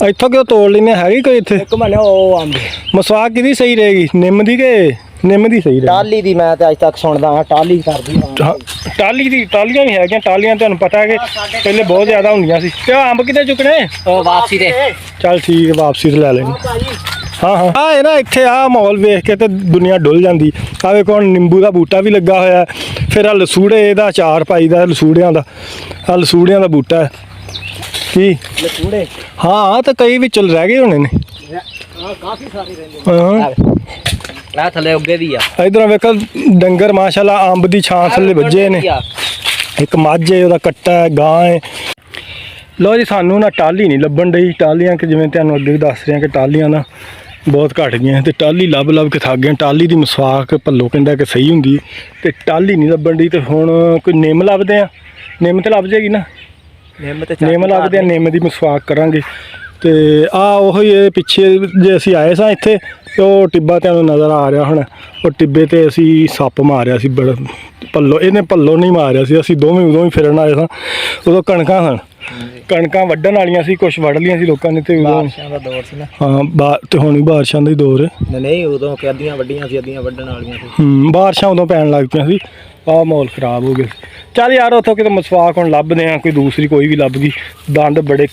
ਇੱਥੋਂ ਕਿਉਂ ਤੋੜ ਲੈਨੇ, ਹੈਗੀ ਕੋਈ ਇੱਥੇ? ਇੱਕ ਮਨੇ ਉਹ ਅੰਬ ਮਸਵਾਕ ਕਿਹਦੀ ਸਹੀ ਰਹੇਗੀ, ਨਿੰਮ ਦੀ ਕਿ ਨਿੰਮ ਦੀ ਸਹੀ ਰਹੇਗੀ? ਟਾਲੀ ਦੀ ਮੈਂ ਤੇ ਅੱਜ ਤੱਕ ਸੁਣਦਾ ਹਾਂ, ਟਾਲੀ ਕਰਦੀ ਹਾਂ। ਹਾਂ, ਟਾਹਲੀ ਦੀ, ਟਾਹਲੀਆਂ ਵੀ ਹੈਗੀਆਂ। ਟਾਹਲੀਆਂ ਤੁਹਾਨੂੰ ਪਤਾ ਹੈ ਕਿ ਪਹਿਲੇ ਬਹੁਤ ਜ਼ਿਆਦਾ ਹੁੰਦੀਆਂ ਸੀ। ਤੇ ਆਹ ਅੰਬ ਕਿਤੇ ਚੁੱਕਣੇ? ਉਹ ਵਾਪਸੀ ਤੇ ਚੱਲ ਠੀਕ ਹੈ, ਵਾਪਸੀ ਤੇ ਲੈ ਲੈਣੀ। ਹਾਂ ਹਾਂ ਆ ਇਹ ਨਾ ਇੱਥੇ ਆ ਮਾਹੌਲ ਵੇਖ ਕੇ ਤੇ ਦੁਨੀਆ ਡੁੱਲ ਜਾਂਦੀ। ਆ ਵੇਖੋ ਹੁਣ ਨਿੰਬੂ ਦਾ ਬੂਟਾ ਵੀ ਲੱਗਾ ਹੋਇਆ, ਫਿਰ ਆ ਲਸੂੜੇ ਇਹਦਾ ਅਚਾਰ ਪਾਈਦਾ, ਲਸੂੜਿਆਂ ਦਾ। ਆ ਲਸੂੜਿਆਂ ਦਾ ਬੂਟਾ ਹੈ ਕੀ? ਲਸੂੜੇ ਹਾਂ ਤੇ ਕਈ ਵੀ ਚੱਲ ਰਹਿ ਗਏ ਹੋਣੇ ਨੇ। ਹਾਂ ਕਾਫੀ ਸਾਰੇ ਰਹਿੰਦੇ ਹਾਂ ਆ ਥੱਲੇ ਉੱਗੇ ਦੀ ਆ। ਇਧਰੋਂ ਵੇਖੋ ਡੰਗਰ ਮਾਸ਼ਾਅੱਲਾ ਅੰਬ ਦੀ ਛਾਂ ਥੱਲੇ ਵੱਜੇ ਨੇ। ਇੱਕ ਮੱਝ ਹੈ, ਉਹਦਾ ਕੱਟਾ ਹੈ, ਗਾਂ ਹੈ। ਲੋ ਜੀ ਸਾਨੂੰ ਨਾ ਟਾਹਲੀ ਨਹੀਂ ਲੱਭਣ ਡਈ। ਟਾਹਲੀਆਂ ਕਿ ਜਿਵੇਂ ਤੁਹਾਨੂੰ ਅੱਗੇ ਵੀ ਦੱਸ ਰਿਹਾ ਕਿ ਟਾਹਲੀਆਂ ਨਾ ਬਹੁਤ ਘਟ ਗਈਆਂ ਤੇ ਟਾਹਲੀ ਲੱਭ ਕੇ ਥੱਕ ਗਏ। ਟਾਹਲੀ ਦੀ ਮਸਵਾਕ ਭੱਲੋ ਕਹਿੰਦਾ ਕਿ ਸਹੀ ਹੁੰਦੀ ਤੇ ਟਾਹਲੀ ਨਹੀਂ ਲੱਭਣ ਡਈ। ਤੇ ਹੁਣ ਕੋਈ ਨਿੰਮ ਲੱਭਦੇ ਆ, ਨਿੰਮ ਤੇ ਲੱਭ ਜਾਏਗੀ ਨਾ। ਨਿੰਮ ਲੱਭਦੇ ਆ, ਨਿੰਮ ਦੀ ਮਸਵਾਕ ਕਰਾਂਗੇ। ਤੇ ਆ ਉਹੀ ਇਹ ਪਿੱਛੇ ਜੇ ਅਸੀਂ ਆਏ ਸਾਂ ਇੱਥੇ ਤੇ ਉਹ ਟਿੱਬਾ ਤੁਹਾਨੂੰ ਨਜ਼ਰ ਆ ਰਿਹਾ ਹੁਣ, ਉਹ ਟਿੱਬੇ ਤੇ ਅਸੀਂ ਸੱਪ ਮਾਰਿਆ ਸੀ ਬੜਾ। ਭੱਲੋ ਇਹਨੇ ਭੱਲੋ ਨਹੀਂ ਮਾਰਿਆ ਸੀ, ਅਸੀਂ ਦੋਵੇਂ ਉਦੋਂ ਹੀ ਫਿਰਨ ਆਏ ਸਾਂ। ਉਦੋਂ ਕਣਕਾਂ ਸਨ, ਕਣਕਾਂ ਵੱਢਣ ਵਾਲੀਆਂ ਸੀ, ਕੁਛ ਵੱਢ ਲੀਆਂ ਸੀ ਲੋਕਾਂ ਨੇ ਤੇ ਉਦੋਂ ਬਾਰਿਸ਼ਾਂ ਦਾ ਦੌਰ ਸੀ ਨਾ। ਹਾਂ ਤੇ ਹੁਣ ਵੀ ਬਾਰਿਸ਼ਾਂ ਦਾ ਹੀ ਦੌਰ ਹੈ। ਨਹੀਂ ਉਦੋਂ ਕਿ ਅੱਧੀਆਂ ਵੱਡੀਆਂ ਸੀ, ਅੱਧੀਆਂ ਵੱਢਣ ਵਾਲੀਆਂ ਸੀ। ਬਾਰਿਸ਼ਾਂ ਉਦੋਂ ਪੈਣ ਲੱਗ ਪਈਆਂ ਸੀ। ਆਹ ਮਾਹੌਲ ਖਰਾਬ ਹੋ ਗਿਆ। ਚੱਲ ਯਾਰ ਉੱਥੋਂ ਕਿਤੇ ਮਸਵਾਕ ਹੁਣ ਲੱਭਦੇ ਆ, ਕੋਈ ਦੂਸਰੀ ਕੋਈ ਵੀ ਲੱਭ ਗਈ। ਦੰਦ ਬੜੇ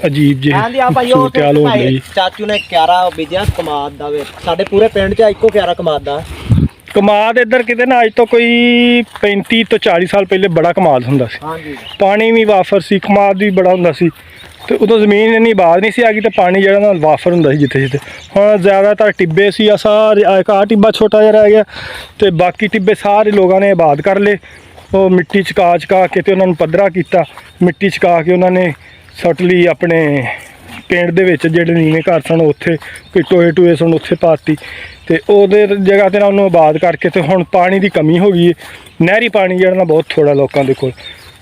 ਅਜੀਬ ਜਿਹੇ ਹਾਂਜੀ ਆ ਭਾਈ ਉਹ ਸੂਰਤਿਆਲ ਹੋ ਗਈ। ਚਾਚੂ ਨੇ ਕਿਆਰਾ ਬੀਜਿਆ ਕਮਾਦ ਦਾ ਵੇ। ਸਾਡੇ ਪੂਰੇ ਪਿੰਡ 'ਚ ਇੱਕੋ ਕਿਆਰਾ ਕਮਾਦ ਦਾ। ਕਮਾਦ ਇੱਧਰ ਕਿਤੇ ਨਾ ਅੱਜ ਤੋਂ ਕੋਈ 35 ਤੋਂ 40 ਸਾਲ ਪਹਿਲੇ ਬੜਾ ਕਮਾਦ ਹੁੰਦਾ ਸੀ। ਹਾਂਜੀ ਪਾਣੀ ਵੀ ਵਾਫਰ ਸੀ, ਕਮਾਦ ਵੀ ਬੜਾ ਹੁੰਦਾ ਸੀ ਤੇ ਉਦੋਂ ਜ਼ਮੀਨ ਇੰਨੀ ਆਬਾਦ ਨਹੀਂ ਸੀ ਆ ਗਈ ਤੇ ਪਾਣੀ ਜਿਹੜਾ ਨਾ ਵਾਫਰ ਹੁੰਦਾ ਸੀ ਜਿੱਥੇ ਜਿੱਥੇ। ਹੁਣ ਜ਼ਿਆਦਾਤਰ ਟਿੱਬੇ ਸੀ, ਆ ਸਾਰੇ ਇੱਕ ਆਹ ਟਿੱਬਾ ਛੋਟਾ ਜਿਹਾ ਰਹਿ ਗਿਆ ਤੇ ਬਾਕੀ ਟਿੱਬੇ ਸਾਰੇ ਲੋਕਾਂ ਨੇ ਆਬਾਦ ਕਰ ਲਏ। ਉਹ ਮਿੱਟੀ ਚਕਾ ਕੇ ਤੇ ਉਹਨਾਂ ਨੂੰ ਪੱਧਰਾ ਕੀਤਾ, ਮਿੱਟੀ ਚਕਾ ਕੇ ਉਹਨਾਂ ਨੇ ਸੁੱਟ ਲਈ ਆਪਣੇ ਪਿੰਡ ਦੇ ਵਿੱਚ। ਜਿਹੜੇ ਨੀਵੇਂ ਘਰ ਸਨ ਉੱਥੇ ਕੋਈ ਟੋਏ ਸਨ ਉੱਥੇ ਪਾਤੀ ਤੇ ਉਹਦੇ ਜਗ੍ਹਾ ਤੇ ਨਾ ਉਹਨੂੰ ਆਬਾਦ ਕਰਕੇ ਤੇ ਹੁਣ ਪਾਣੀ ਦੀ ਕਮੀ ਹੋ ਗਈ ਹੈ। ਨਹਿਰੀ ਪਾਣੀ ਜਿਹੜਾ ਨਾ ਬਹੁਤ ਥੋੜਾ ਲੋਕਾਂ ਦੇ ਕੋਲ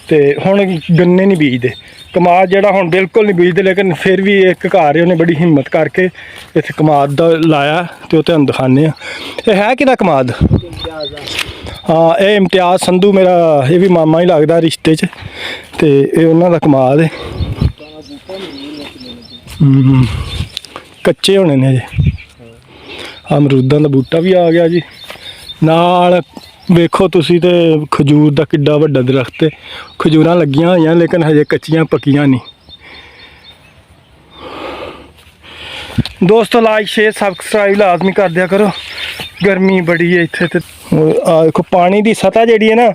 ਤੇ ਹੁਣ ਗੰਨੇ ਨਹੀਂ ਬੀਜਦੇ। ਕਮਾਦ ਜਿਹੜਾ ਹੁਣ ਬਿਲਕੁਲ ਨਹੀਂ ਬੀਜਦੇ, ਲੇਕਿਨ ਫਿਰ ਵੀ ਇੱਕ ਘਰ ਉਹਨੇ ਬੜੀ ਹਿੰਮਤ ਕਰਕੇ ਇੱਥੇ ਕਮਾਦ ਦਾ ਲਾਇਆ ਤੇ ਉਹ ਤੁਹਾਨੂੰ ਦਿਖਾਉਂਦੇ ਆ। ਇਹ ਹੈ ਕਿਹਦਾ ਕਮਾਦ? ਹਾਂ ਇਹ ਇਮਤਿਆਜ਼ ਸੰਧੂ ਮੇਰਾ, ਇਹ ਵੀ ਮਾਮਾ ਹੀ ਲੱਗਦਾ ਰਿਸ਼ਤੇ 'ਚ ਤੇ ਇਹ ਉਹਨਾਂ ਦਾ ਕਮਾਦ ਹੈ। ਕੱਚੇ ਹੋਣੇ ਨੇ ਅਜੇ। ਅਮਰੂਦਾਂ ਦਾ ਬੂਟਾ ਵੀ ਆ ਗਿਆ ਜੀ ਨਾਲ। ਵੇਖੋ ਤੁਸੀਂ ਤੇ ਖਜੂਰ ਦਾ ਕਿੱਡਾ ਵੱਡਾ ਦਰਖਤ ਹੈ। ਖਜੂਰਾਂ ਲੱਗੀਆਂ ਹੋਈਆਂ ਲੇਕਿਨ ਹਜੇ ਕੱਚੀਆਂ ਪੱਕੀਆਂ ਨਹੀਂ। ਦੋਸਤੋ ਲਾਈਕ ਸ਼ੇਅਰ ਸਬਸਕ੍ਰਾਈਬ ਲਾਜ਼ਮੀ ਕਰ ਦਿਆ ਕਰੋ। ਗਰਮੀ ਬੜੀ ਹੈ ਇੱਥੇ ਤੇ ਆ ਦੇਖੋ ਪਾਣੀ ਦੀ ਸਤ੍ਹਾ ਜਿਹੜੀ ਹੈ ਨਾ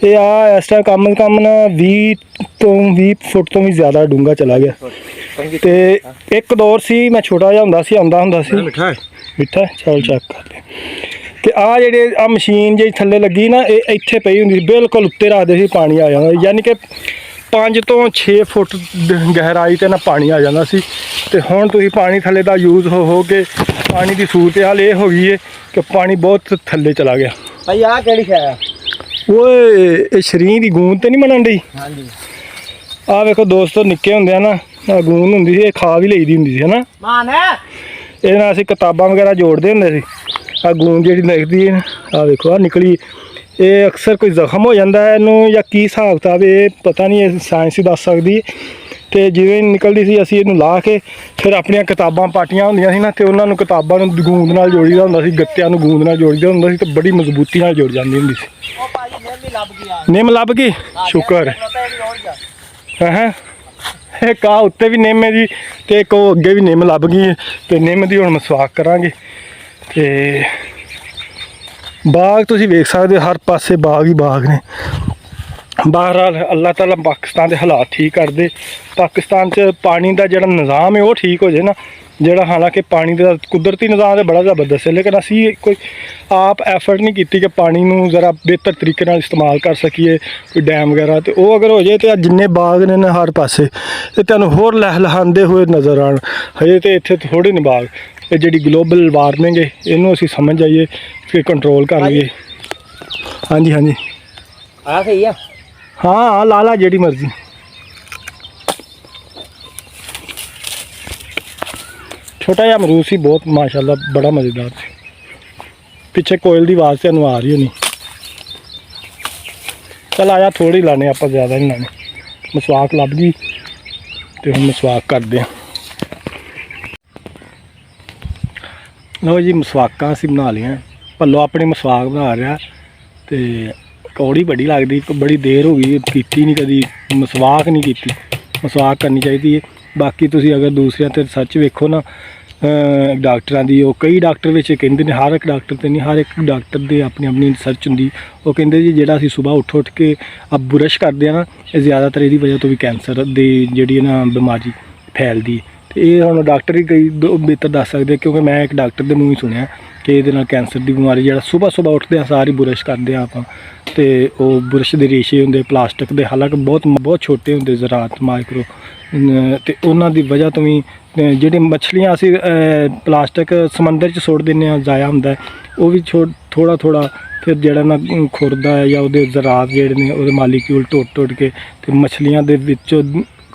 ਇਹ ਆ ਇਸ ਤਰ੍ਹਾਂ ਕੰਮ ਨਾ 20 ਫੁੱਟ ਤੋਂ ਵੀ ਜ਼ਿਆਦਾ ਡੂੰਘਾ ਚਲਾ ਗਿਆ। ਤੇ ਇੱਕ ਦੌਰ ਸੀ ਮੈਂ ਛੋਟਾ ਜਿਹਾ ਹੁੰਦਾ ਸੀ, ਆਉਂਦਾ ਹੁੰਦਾ ਸੀ। ਮਿੱਠਾ ਚੱਲ ਚੱਕ ਕਰਦੇ। ਤੇ ਆ ਜਿਹੜੇ ਆ ਮਸ਼ੀਨ ਜਿਹੜੀ ਥੱਲੇ ਲੱਗੀ ਨਾ ਇਹ ਇੱਥੇ ਪਈ ਹੁੰਦੀ ਸੀ, ਬਿਲਕੁਲ ਉੱਤੇ ਰੱਖਦੇ ਸੀ, ਪਾਣੀ ਆ ਜਾਂਦਾ। ਯਾਨੀ ਕਿ 5 ਤੋਂ 6 ਫੁੱਟ ਗਹਿਰਾਈ ਤੇ ਨਾ ਪਾਣੀ ਆ ਜਾਂਦਾ ਸੀ। ਤੇ ਹੁਣ ਤੁਸੀਂ ਪਾਣੀ ਥੱਲੇ ਦਾ ਯੂਜ਼ ਹੋ ਕੇ ਪਾਣੀ ਦੀ ਸੂਰਤ ਹਾਲ ਇਹ ਹੋ ਗਈ ਹੈ ਕਿ ਪਾਣੀ ਬਹੁਤ ਥੱਲੇ ਚਲਾ ਗਿਆ। ਭਾਈ ਆਹ ਕਿਹੜੀ ਸ਼ੈ ਆ? ਓਏ ਇਹ ਸ਼ਰੀਂ ਦੀ ਗੂੰਦ ਤੇ ਨਹੀਂ ਬਣਨ ਡਈ? ਹਾਂਜੀ ਆਹ ਵੇਖੋ ਦੋਸਤੋ, ਨਿੱਕੇ ਹੁੰਦੇ ਆ ਨਾ ਆਹ ਗੂੰਦ ਹੁੰਦੀ ਸੀ, ਇਹ ਖਾ ਵੀ ਲਈਦੀ ਹੁੰਦੀ ਸੀ ਹਨਾ। ਮਾਨ ਇਹਦੇ ਨਾਲ ਅਸੀਂ ਕਿਤਾਬਾਂ ਵਗੈਰਾ ਜੋੜਦੇ ਹੁੰਦੇ ਸੀ। ਆਹ ਗੂੰਦ ਜਿਹੜੀ ਲਿਖਦੀ ਹੈ ਆਹ ਵੇਖੋ ਆਹ ਨਿਕਲੀ, ਇਹ ਅਕਸਰ ਕੋਈ ਜ਼ਖਮ ਹੋ ਜਾਂਦਾ ਹੈ ਇਹਨੂੰ, ਜਾਂ ਕੀ ਹਿਸਾਬ ਕਿਤਾਬ ਇਹ ਪਤਾ ਨਹੀਂ, ਇਹ ਸਾਇੰਸ ਹੀ ਦੱਸ ਸਕਦੀ ਹੈ। ਤੇ ਜਿਵੇਂ ਨਿਕਲਦੀ ਸੀ ਅਸੀਂ ਇਹਨੂੰ ਲਾ ਕੇ ਫਿਰ ਆਪਣੀਆਂ ਕਿਤਾਬਾਂ ਪਾਟੀਆਂ ਹੁੰਦੀਆਂ ਸੀ ਨਾ, ਤੇ ਉਹਨਾਂ ਨੂੰ ਕਿਤਾਬਾਂ ਨੂੰ ਗੂੰਦ ਨਾਲ ਜੋੜੀਦਾ ਹੁੰਦਾ ਸੀ, ਗੱਤਿਆਂ ਨੂੰ ਗੂੰਦ ਨਾਲ ਜੋੜੀਦਾ ਹੁੰਦਾ ਸੀ, ਤੇ ਬੜੀ ਮਜ਼ਬੂਤੀ ਨਾਲ ਜੁੜ ਜਾਂਦੀ ਹੁੰਦੀ ਸੀ। ਉਹ ਭਾਜੀ ਨਿੰਮ ਵੀ ਲੱਭ ਗਿਆ। ਨਿੰਮ ਲੱਭ ਗਈ, ਸ਼ੁਕਰ ਹੈ। ਇੱਕ ਆ ਉੱਤੇ ਵੀ ਨਿੰਮ ਹੈ ਜੀ, ਤੇ ਇੱਕ ਉਹ ਅੱਗੇ ਵੀ ਨਿੰਮ ਲੱਭ ਗਈ ਹੈ, ਤੇ ਨਿੰਮ ਦੀ ਹੁਣ ਮਸਵਾਕ ਕਰਾਂਗੇ। ਤੇ ਬਾਗ ਤੁਸੀਂ ਵੇਖ ਸਕਦੇ ਹੋ, ਹਰ ਪਾਸੇ ਬਾਗ ਹੀ ਬਾਗ ਨੇ। ਬਹਰਹਾਲ ਅੱਲਾਹ ਤਾਲਾ ਪਾਕਿਸਤਾਨ ਦੇ ਹਾਲਾਤ ਠੀਕ ਕਰਦੇ। ਪਾਕਿਸਤਾਨ 'ਚ ਪਾਣੀ ਦਾ ਜਿਹੜਾ ਨਿਜ਼ਾਮ ਹੈ ਉਹ ਠੀਕ ਹੋ ਜਾਏ ਨਾ, ਜਿਹੜਾ ਹਾਲਾਂਕਿ ਪਾਣੀ ਦਾ ਕੁਦਰਤੀ ਨਿਜ਼ਾਮ ਤਾਂ ਬੜਾ ਜ਼ਬਰਦਸਤ ਹੈ, ਲੇਕਿਨ ਅਸੀਂ ਕੋਈ ਆਪ ਐਫਰਟ ਨਹੀਂ ਕੀਤੀ ਕਿ ਪਾਣੀ ਨੂੰ ਜ਼ਰਾ ਬਿਹਤਰ ਤਰੀਕੇ ਨਾਲ ਇਸਤੇਮਾਲ ਕਰ ਸਕੀਏ, ਕੋਈ ਡੈਮ ਵਗੈਰਾ। ਤੇ ਉਹ ਅਗਰ ਹੋ ਜਾਏ ਤਾਂ ਜਿੰਨੇ ਬਾਗ ਨੇ ਨਾ ਹਰ ਪਾਸੇ, ਇਹ ਤੁਹਾਨੂੰ ਹੋਰ ਲਹਿਲਹਾਉਂਦੇ ਹੋਏ ਨਜ਼ਰ ਆਉਣ। ਹਜੇ ਤਾਂ ਇੱਥੇ ਥੋੜ੍ਹੇ ਨੇ ਬਾਗ। ਇਹ ਜਿਹੜੀ ਗਲੋਬਲ ਵਾਰਮਿੰਗ ਹੈ ਇਹਨੂੰ ਅਸੀਂ ਸਮਝ ਜਾਈਏ, ਫਿਰ ਕੰਟਰੋਲ ਕਰ ਲਈਏ। ਹਾਂਜੀ ਹਾਂਜੀ ਆ ਸਹੀ ਆ। ਹਾਂ ਲਾ ਲਾ ਜਿਹੜੀ ਮਰਜ਼ੀ। ਛੋਟਾ ਜਿਹਾ ਅਮਰੂਦ ਸੀ, ਬਹੁਤ ਮਾਸ਼ਾਅੱਲਾ ਬੜਾ ਮਜ਼ੇਦਾਰ ਸੀ। ਪਿੱਛੇ ਕੋਇਲ ਦੀ ਆਵਾਜ਼ ਤੁਹਾਨੂੰ ਆ ਰਹੀ ਹੋਣੀ। ਚਲ ਆਇਆ ਥੋੜੀ ਲਾਣੇ ਆਪਾਂ, ਜ਼ਿਆਦਾ ਨਹੀਂ ਲਾਣੇ। ਮਸਵਾਕ ਲੱਭ ਗਈ ਤੇ ਹੁਣ ਮਸਵਾਕ ਕਰਦੇ ਹਾਂ। ਲਓ ਜੀ ਮਸਵਾਕਾਂ ਅਸੀਂ ਬਣਾ ਲਈਆਂ। ਭੱਲੋ ਆਪਣੀ ਮਸਵਾਕ ਬਣਾ ਰਿਹਾ, ਤੇ ਕੌੜੀ ਬੜੀ ਲੱਗਦੀ, ਬੜੀ ਦੇਰ ਹੋ ਗਈ ਕੀਤੀ ਨਹੀਂ, ਕਦੀ ਮਸਵਾਕ ਨਹੀਂ ਕੀਤੀ। ਮਸਵਾਕ ਕਰਨੀ ਚਾਹੀਦੀ ਹੈ। ਬਾਕੀ ਤੁਸੀਂ ਅਗਰ ਦੂਸਰਿਆਂ 'ਤੇ ਰਿਸਰਚ ਵੇਖੋ ਨਾ, ਡਾਕਟਰਾਂ ਦੀ, ਉਹ ਕਈ ਡਾਕਟਰ ਵਿੱਚ ਕਹਿੰਦੇ ਨੇ, ਹਰ ਇੱਕ ਡਾਕਟਰ 'ਤੇ ਨਹੀਂ, ਹਰ ਇੱਕ ਡਾਕਟਰ ਦੇ ਆਪਣੀ ਆਪਣੀ ਰਿਸਰਚ ਹੁੰਦੀ। ਉਹ ਕਹਿੰਦੇ ਜੀ ਜਿਹੜਾ ਅਸੀਂ ਸੁਬਾਹ ਉੱਠ ਕੇ ਬੁਰਸ਼ ਕਰਦੇ ਹਾਂ ਨਾ, ਇਹ ਜ਼ਿਆਦਾਤਰ ਇਹਦੀ ਵਜ੍ਹਾ ਤੋਂ ਵੀ ਕੈਂਸਰ ਦੀ ਜਿਹੜੀ ਨਾ ਬਿਮਾਰੀ ਫੈਲਦੀ। ਤੇ ਇਹ ਹੁਣ ਡਾਕਟਰ ਹੀ ਕਈ ਬਿਹਤਰ ਦੱਸ ਸਕਦੇ, ਕਿਉਂਕਿ ਮੈਂ ਇੱਕ ਡਾਕਟਰ ਦੇ ਮੂੰਹ ਹੀ ਸੁਣਿਆ ਕਿ ਇਹਦੇ ਨਾਲ ਕੈਂਸਰ ਦੀ ਬਿਮਾਰੀ, ਜਿਹੜਾ ਸੁਬਾਹ ਉੱਠਦੇ ਆ ਸਾਰੀ ਬੁਰਸ਼ ਕਰਦੇ ਆ ਆਪਾਂ, ਤੇ ਉਹ ਬੁਰਸ਼ ਦੇ ਰੇਸ਼ੇ ਹੁੰਦੇ ਪਲਾਸਟਿਕ ਦੇ, ਹਾਲਾਂਕਿ ਬਹੁਤ ਛੋਟੇ ਹੁੰਦੇ ਜ਼ਰਾਤ ਮਾਈਕਰੋ, ਤੇ ਉਹਨਾਂ ਦੀ ਵਜ੍ਹਾ ਤੋਂ ਵੀ ਜਿਹੜੀ ਮੱਛਲੀਆਂ ਅਸੀਂ ਪਲਾਸਟਿਕ ਸਮੁੰਦਰ 'ਚ ਸੁੱਟ ਦਿੰਦੇ ਹਾਂ, ਜ਼ਾਇਆ ਹੁੰਦਾ, ਉਹ ਵੀ ਥੋੜ੍ਹਾ ਫਿਰ ਜਿਹੜਾ ਨਾ ਖੁਰਦਾ ਹੈ, ਜਾਂ ਉਹਦੇ ਜ਼ਰਾਤ ਜਿਹੜੇ ਨੇ ਉਹਦੇ ਮਾਲੀਕਿਊਲ ਟੁੱਟ ਕੇ, ਤੇ ਮੱਛਲੀਆਂ ਦੇ ਵਿੱਚੋਂ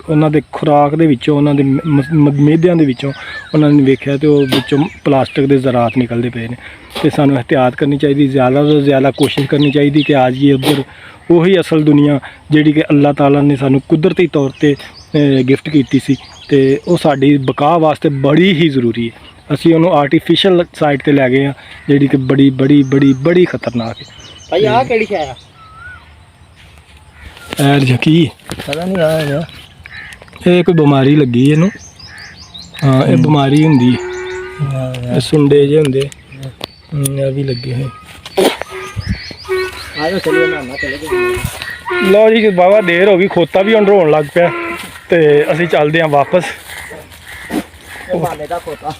ਉਹਨਾਂ ਦੇ ਖੁਰਾਕ ਦੇ ਵਿੱਚੋਂ, ਉਹਨਾਂ ਦੇ ਮਿਹਦਿਆਂ ਦੇ ਵਿੱਚੋਂ ਉਹਨਾਂ ਨੇ ਵੇਖਿਆ, ਤੇ ਉਹ ਵਿੱਚੋਂ ਪਲਾਸਟਿਕ ਦੇ ਜ਼ਰਾਤ ਨਿਕਲਦੇ ਪਏ ਨੇ। ਤੇ ਸਾਨੂੰ ਇਹਤਿਆਤ ਕਰਨੀ ਚਾਹੀਦੀ, ਜ਼ਿਆਦਾ ਤੋਂ ਜ਼ਿਆਦਾ ਕੋਸ਼ਿਸ਼ ਕਰਨੀ ਚਾਹੀਦੀ ਕਿ ਆ ਜਾਈਏ ਉੱਧਰ, ਉਹੀ ਅਸਲ ਦੁਨੀਆ ਜਿਹੜੀ ਕਿ ਅੱਲਾਹ ਤਾਲਾ ਨੇ ਸਾਨੂੰ ਕੁਦਰਤੀ ਤੌਰ 'ਤੇ ਗਿਫਟ ਕੀਤੀ ਸੀ, ਤੇ ਉਹ ਸਾਡੀ ਬਕਾ ਵਾਸਤੇ ਬੜੀ ਹੀ ਜ਼ਰੂਰੀ ਹੈ। ਅਸੀਂ ਉਹਨੂੰ ਆਰਟੀਫਿਸ਼ਲ ਸਾਈਡ 'ਤੇ ਲੈ ਗਏ ਹਾਂ, ਜਿਹੜੀ ਕਿ ਬੜੀ ਖਤਰਨਾਕ ਹੈ। ਭਾਈ ਆਹ ਕਿਹੜੀ ਸ਼ੈ ਆ? ਐਰ ਜਕੀ ਪਤਾ ਨਹੀਂ ਆ। ਇਹ ਕੋਈ ਬਿਮਾਰੀ ਲੱਗੀ ਇਹਨੂੰ। ਹਾਂ ਇਹ ਬਿਮਾਰੀ ਹੁੰਦੀ ਹੈ, ਸੁੰਡੇ ਜਿਹੇ ਹੁੰਦੇ, ਇਹ ਵੀ ਲੱਗੇ ਹੋਏ। ਆਜੋ ਚਲੀਏ ਨਾ ਚਲੇ ਗਏ। ਲਓ ਜੀ ਬਾਬਾ ਦੇਰ ਹੋ ਗਈ, ਖੋਤਾ ਵੀ ਹੁਣ ਰੋਣ ਲੱਗ ਪਿਆ, ਤੇ ਅਸੀਂ ਚੱਲਦੇ ਹਾਂ ਵਾਪਸ। ਇਹ ਮਾਲੇ ਦਾ ਖੋਤਾ।